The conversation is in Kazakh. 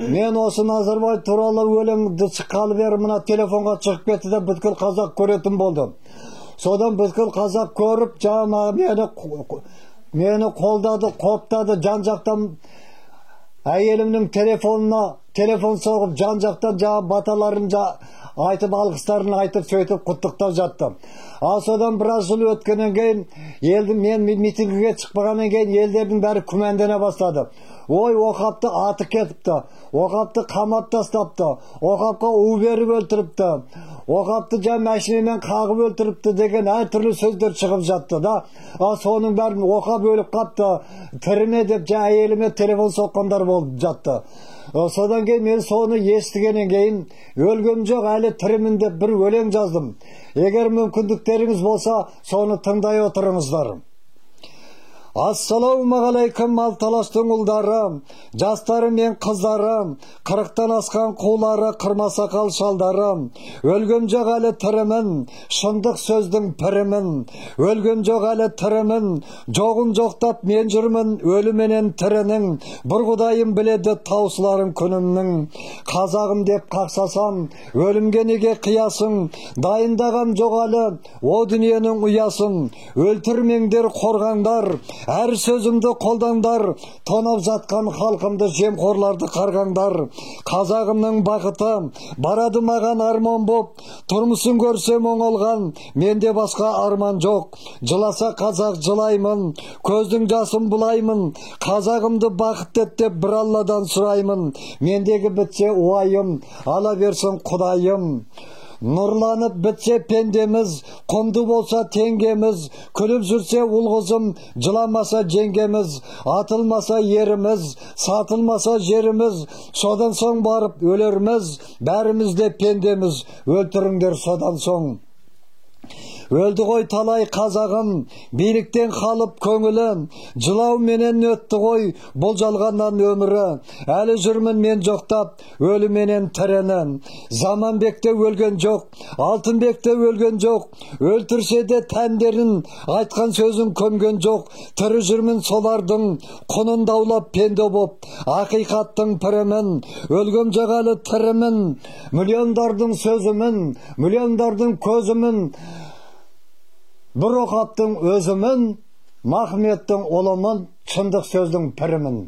Men осы Назарбаев туралы өлеңді шыққалы бері мына телефонға шығып кетті де бүткіл қазақ көретін болдым. Содан бүткіл қазақ көріп, жаңағы мені қолдады, қоптады, жан-жақтан әйелімнің телефон соғып, жан-жақтан жаңа баталарын айтып, алғыстарын айтып, сөйтіп құттықтап жатты. Содан біраз жыл өткеннен кейін, мен митингіге шықпағаннан кейін елдердің бәрі күмәндене бастады. Ой, Оқапты аты кетіпті, Оқапты қамап тастапты, Оқапқа у беріп өлтіріпті, Оқапты машинамен қағып өлтіріпті деген әртүрлі сөздер шығып жатты да. Соның бәрін Оқап өліп қапты, тіріме деп әйеліме телефон соққандар болып жатты. Содан кейін мен соны естігеннен кейін өлгем жоқ, әлі тірімін деп бір өлең жаздым. Егер мүмкіндіктеріңіз болса, соны тыңдай отырыңыздар. Ассалаумағалейкум малталаштың ұлдары, жастары мен қыздары, 40-тан асқан қулары, қырмасақал шалдары. Өлгем жоқ әлі тірімін, шындық сөздің пірімін. Өлгем жоқ әлі тірімін, жоғын жоқтап мен жүрмін, өліменен тірінің. Бір құдайым біледі таусыларын күнімнің. Қазағым деп қақсасам, өлімге неге қиясың? Дайындағам жоқ әлі, о дүниенің ұясын. Өлтірмеңдер қорғаңдар, әр сөзімді қолдандар, тонап жатқан халқымды жемқорларды қарғаңдар. Қазағымның бақыты барады маған арман боп, тұрмысын көрсем оңалған, менде басқа арман жоқ. Жыласа қазақ жылаймын, көздің жасын бұлаймын, қазағымды бақыт ет деп бір Алладан сұраймын. Мендегі бітсе уайым, ала берсін Құдайым. Нұрланып бітсе пендеміз, құнды болса теңгеміз, күліп жүрсе ұл-қызым, жыламаса жеңгеміз, атылмаса еріміз, сатылмаса жеріміз, содан соң барып өлерміз, бәріміз де пендеміз, өлтіріңдер содан соң. Өлді ғой талай қазағым, биліктен қалып көңілі, жылау менен өтті ғой бұл жалғаннан өмірі. Әлі жүрмін мен жоқтап, өлі менен тірені. Заманбекте өлген жоқ, Алтынбекте өлген жоқ, өлтірсе де тәндерін, айтқан сөзін көмген жоқ. Тірі жүрмін солардың, құнын даулап пенде боп, ақиқаттың пірімін. Өлгем жоқ әлі тірімін, миллиондардың сөзімін, миллиондардың көзімін. Бір Оқаптың өзімін, Махметтің ұлымын, шындық сөздің пірімін.